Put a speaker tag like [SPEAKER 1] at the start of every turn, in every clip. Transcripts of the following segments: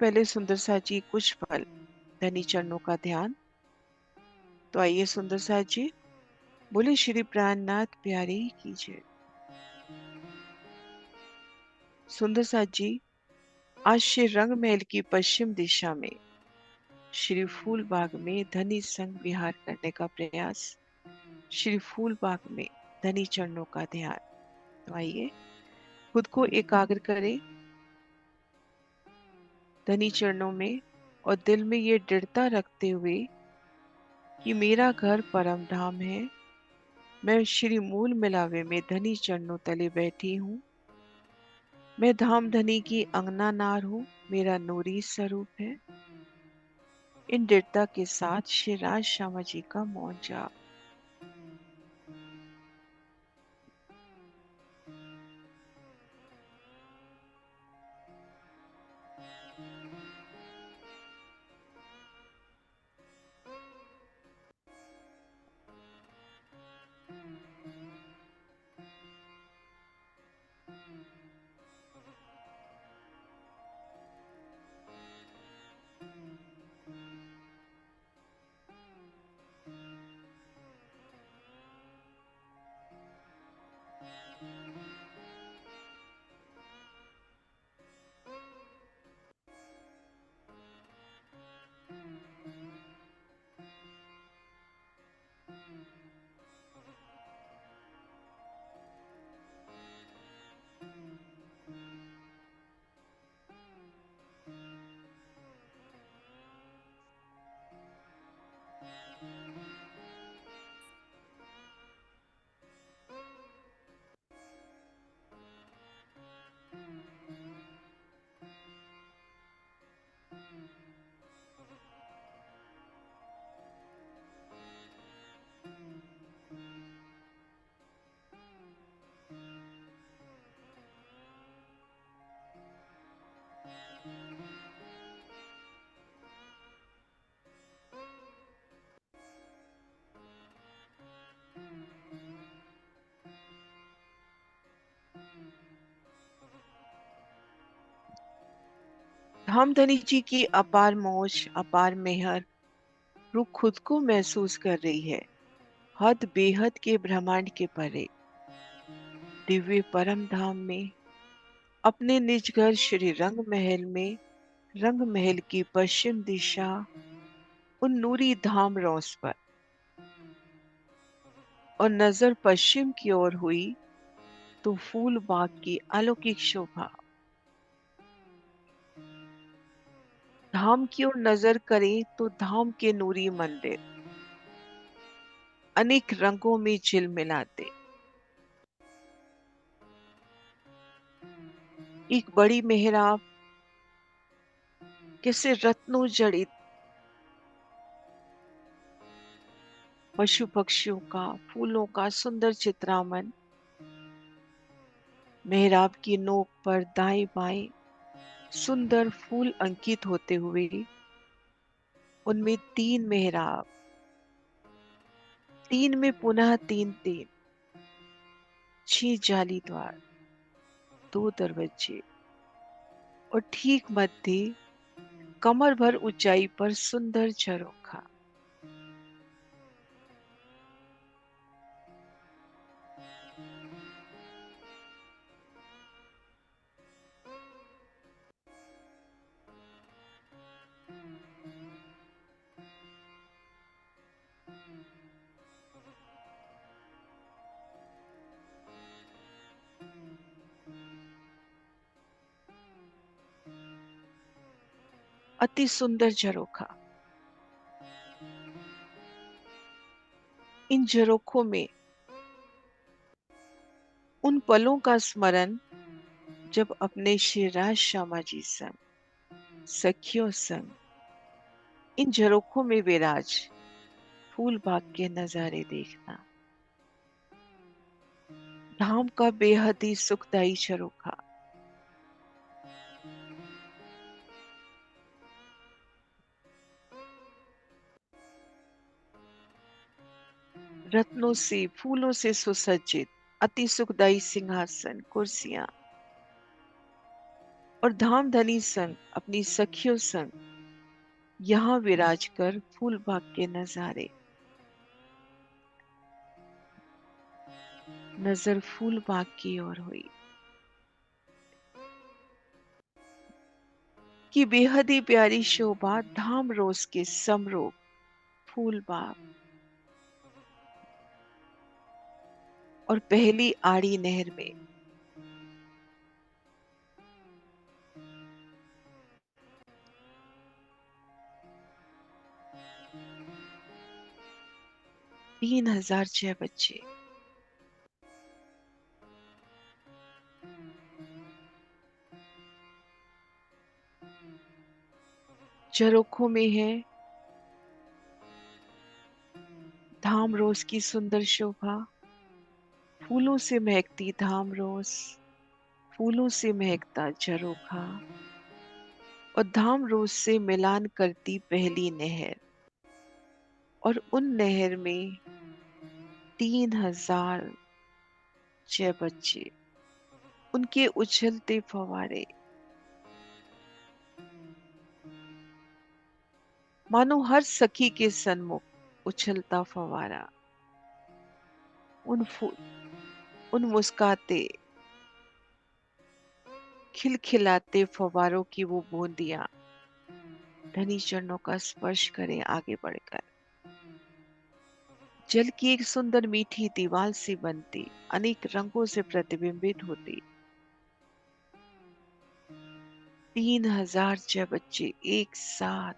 [SPEAKER 1] पहले सुंदर सा जी कुछ पल धनी चरणों का ध्यान। तो आइए सुंदर सा जी बोले श्री प्राणनाथ प्यारे की जय। सुंदर सा जी आज श्री रंग महल की पश्चिम दिशा में श्री फूल बाग में धनी संग विहार करने का प्रयास। श्री फूल बाग में धनी चरणों का ध्यान। तो आइए खुद को एकाग्र करें धनी चरणों में और दिल में ये दृढ़ता रखते हुए कि मेरा घर परम धाम है। मैं श्री मूल मिलावे में धनी चरणों तले बैठी हूँ। मैं धाम धनी की अंगना नार हूँ। मेरा नूरी स्वरूप है। इन दृढ़ता के साथ श्री राज श्यामा जी का मौन जाप। हम धनी जी की अपार मौज अपार मेहर रूह खुद को महसूस कर रही है। हद बेहद के ब्रह्मांड के परे दिव्य परम धाम में अपने निज घर श्री रंग महल में रंग महल की पश्चिम दिशा उन नूरी धाम रोस पर और नजर पश्चिम की ओर हुई तो फूल बाग की अलौकिक शोभा। धाम की ओर नजर करें तो धाम के नूरी मंदिर अनेक रंगों में झिलमिलाते एक बड़ी मेहराब किसे रत्नों जड़ित पशु पक्षियों का फूलों का सुंदर चित्रामन। मेहराब की नोक पर दाएं बाएं सुंदर फूल अंकित होते हुए उनमें तीन मेहराब तीन में पुनः तीन तीन 6 जाली द्वार 2 दरवाजे और ठीक मध्य कमर भर ऊंचाई पर सुंदर झरोखा। अति सुंदर झरोखा। इन झरोखों में उन पलों का स्मरण जब अपने श्री राज श्यामा जी संग सखियों संग इन झरोखों में विराज फूल बाग के नजारे देखना। धाम का बेहद ही सुखदाई झरोखा रत्नों से फूलों से सुसज्जित अति सुखदाई सिंहासन कुर्सियां और धाम धनी संग अपनी सखियों संग यहाँ विराज कर फूल बाग के नजारे। नजर फूल बाग की ओर हुई कि बेहद ही प्यारी शोभा धाम रोज के समरूप फूल बाग। और पहली आड़ी नहर में तीन हजार छह बच्चे। झरोखों में है धाम रोज की सुंदर शोभा। फूलों से महकती धाम रोज, फूलों से महकता झरोखा। और धाम रोज से मिलान करती पहली नहर। और उन नहर में 3006 बच्चे, उनके उछलते फवारे मानो हर सखी के सन्मुख उछलता फवारा। उन फूल, उन मुस्काते खिलखिलाते फवारों की वो बूंदियां धनी चरणों का स्पर्श करें आगे बढ़कर। जल की एक सुंदर मीठी दीवार सी बनती, अनेक रंगों से प्रतिबिंबित होती। 3006 बच्चे एक साथ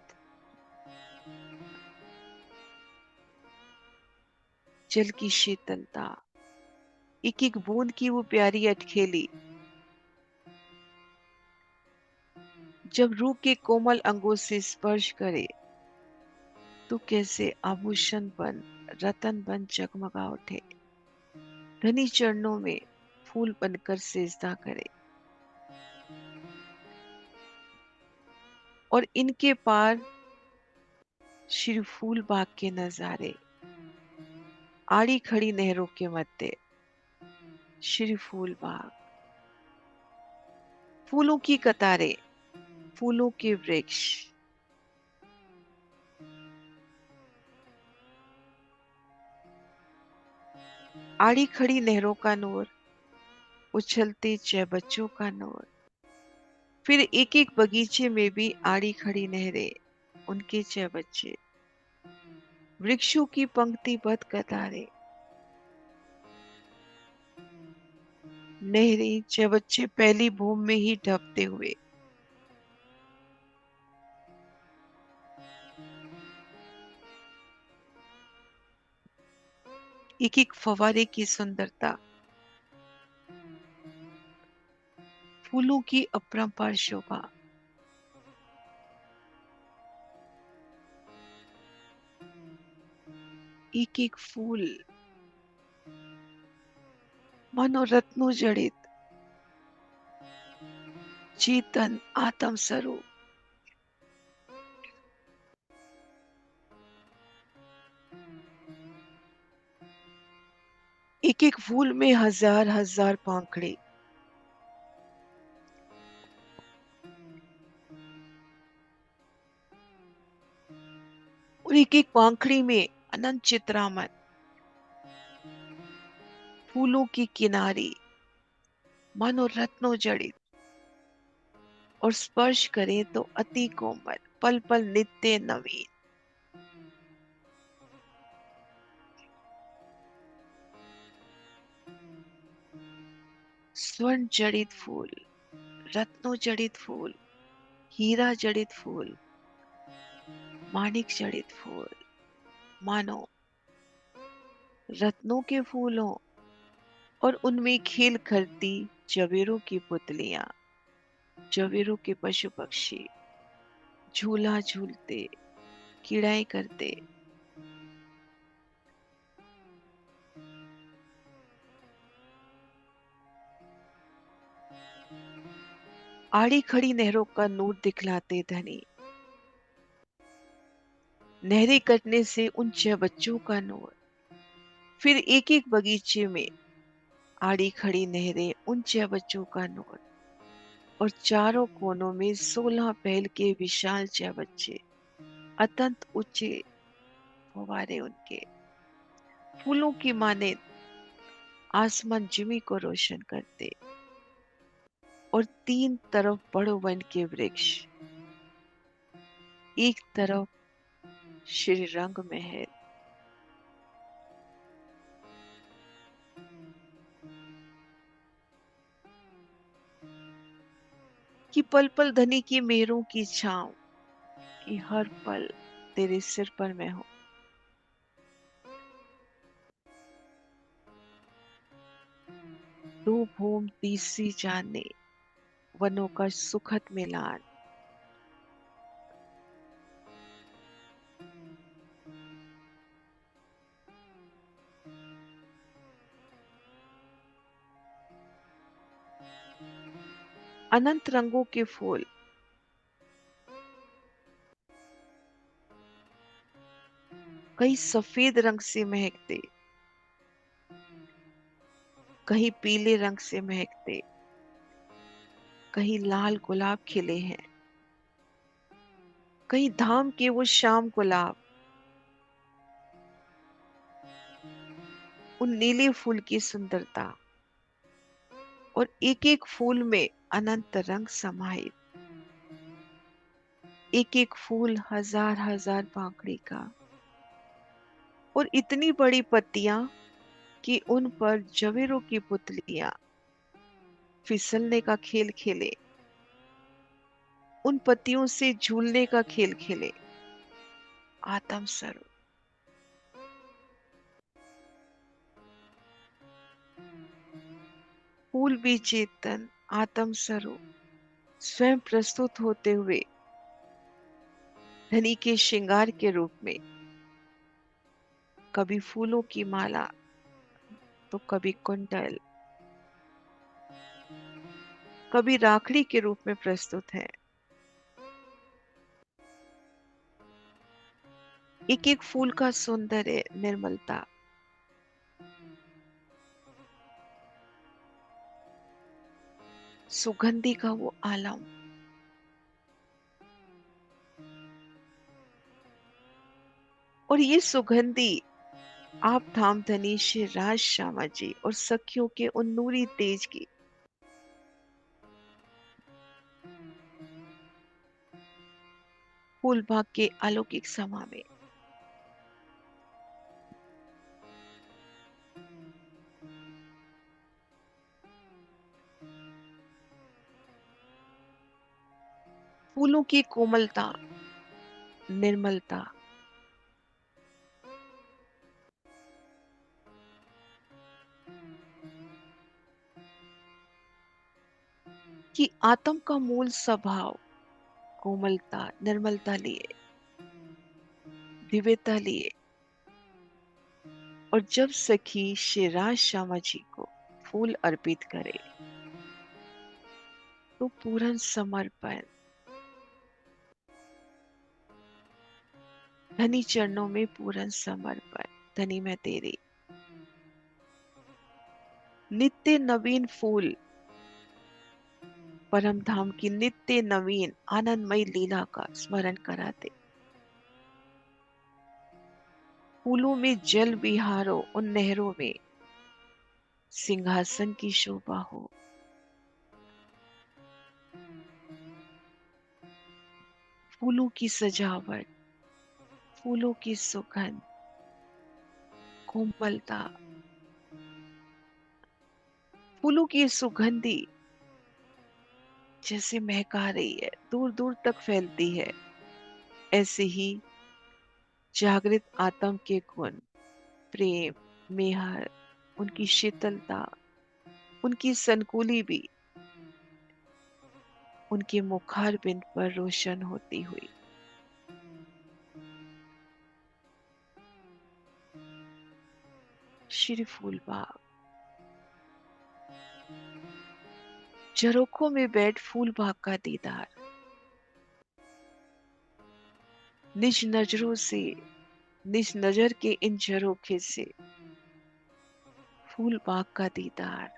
[SPEAKER 1] जल की शीतलता, एक एक बूंद की वो प्यारी अटखेली जब रूह के कोमल अंगों से स्पर्श करे तो कैसे आभूषण बन, रतन बन जगमगा उठे। धनी चरणों में फूल बनकर सिजदा करे। और इनके पार श्री फूल बाग के नजारे, आड़ी खड़ी नहरों के मध्य श्री फूल बाग। फूलों की कतारें, फूलों के वृक्ष, आड़ी खड़ी नहरों का नूर, उछलते छह बच्चों का नूर। फिर एक एक बगीचे में भी आड़ी खड़ी नहरें, उनके छह बच्चे, वृक्षों की पंक्तिबद्ध कतारें, नहरें छह बच्चे पहली बूंद में ही ढपते हुए। एक एक फवारे की सुंदरता, फूलों की अपरंपार शोभा। एक एक फूल मानो रत्नों जड़ित चेतन आत्म स्वरूप। एक एक फूल में हजार हजार पांखड़ी, और एक एक पांखड़ी में अनंत चित्रामन फूलों की किनारी मानो रत्नों जड़ित। और स्पर्श करें तो अति कोमल, पल पल नित्य नवीन। स्वर्ण जड़ित फूल, रत्नों जड़ित फूल, हीरा जड़ित फूल, माणिक जड़ित फूल, मानो रत्नों के फूल हों और उनमें खेल करती जवेरों की पुतलियां, जवेरों के पशु पक्षी झूला झूलते, किड़ाई करते। आड़ी खड़ी नहरों का नूर दिखलाते धनी, नहरें कटने से उन छह बच्चों का नूर। फिर एक एक बगीचे में आड़ी खड़ी नहरें, उन छह बच्चों का नूर। और चारों कोनों में 16 पहल के विशाल चौबच्चे, अत्यंत ऊंचे फव्वारे उनके फूलों की माने आसमान जिमी को रोशन करते। और तीन तरफ बड़ो वन के वृक्ष, एक तरफ श्री रंग महल। कि पल पल धनी की मेरों की छांव, कि हर पल तेरे सिर पर मैं हूं। दो भूम तीसरी जाने, वनों का सुखद मिलान। अनंत रंगों के फूल, कहीं सफेद रंग से महकते, कहीं पीले रंग से महकते, कहीं लाल गुलाब खिले हैं, कहीं धाम के वो श्याम गुलाब। उन नीले फूल की सुंदरता, और एक एक फूल में अनंत रंग समाहित। एक एक फूल हजार हजार पाकड़ी का, और इतनी बड़ी पत्तियां कि उन पर जवेरों की पुतलियां फिसलने का खेल खेले, उन पत्तियों से झूलने का खेल खेले। आत्म स्वरूप, फूल भी चेतन आत्म स्वरूप, स्वयं प्रस्तुत होते हुए धनी के श्रृंगार के रूप में, कभी फूलों की माला तो कभी कुंडल, कभी राखड़ी के रूप में प्रस्तुत है। एक एक फूल का सौंदर्य, निर्मलता, सुगंधि का वो आलम। और ये सुगंधि आप धाम धनी श्री राज श्यामा जी और सखियों के उन नूरी तेज की फूल बाग के अलौकिक समा में। फूलों की कोमलता, निर्मलता, कि आत्म का मूल स्वभाव कोमलता, निर्मलता लिए, दिव्यता लिए। और जब सखी श्री राज श्यामा जी को फूल अर्पित करे तो पूर्ण समर्पण, धनी चरणों में पूर्ण समर्पण। धनी मैं तेरी, नित्य नवीन फूल, परम धाम की नित्य नवीन आनंदमय लीला का स्मरण कराते। फूलों में जल विहारो, उन नहरों में सिंहासन की शोभा हो। फूलों की सजावट, फूलों की सुगंध, कोमलता, फूलों की सुगंधी जैसे महका रही है, दूर दूर तक फैलती है। ऐसे ही जागृत आत्म के गुण, प्रेम, मेहर, उनकी शीतलता, उनकी सनकुली भी उनके मुखार बिंद पर रोशन होती हुई। श्री फूलबाग, झरोखों में बैठ फूल बाग का दीदार, निज नजरों से, निज नजर के इन झरोखे से फूल बाग का दीदार,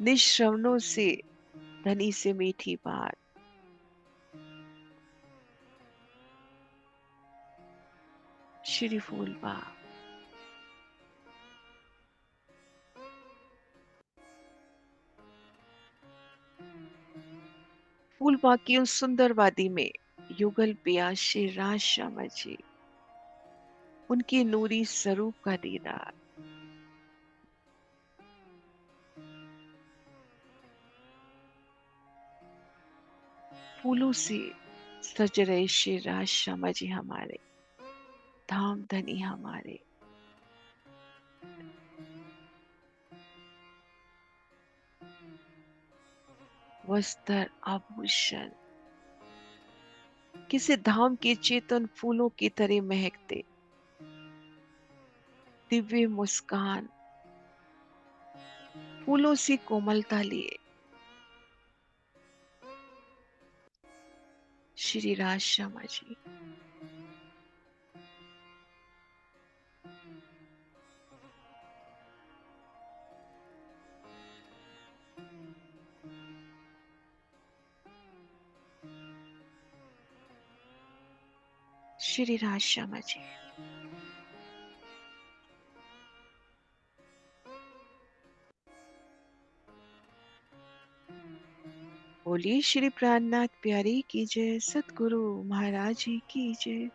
[SPEAKER 1] निज श्रवणों से धनी से मीठी बात। श्री फूलबा। फूलबा की उस सुंदर वादी में युगल पिया श्री राज श्यामा जी, उनके नूरी स्वरूप का दीदार। फूलों से सज रहे श्री राज श्यामा जी हमारे, धाम धनी हमारे। वस्त्र आभूषण किसी धाम के चेतन फूलों की तरह महकते, दिव्य मुस्कान फूलों से कोमलता लिए श्री राज शर्मा जी। श्री राज शर्मा जी। बोलिए श्री प्राणनाथ प्यारी की जय, सतगुरु महाराज जी की जय।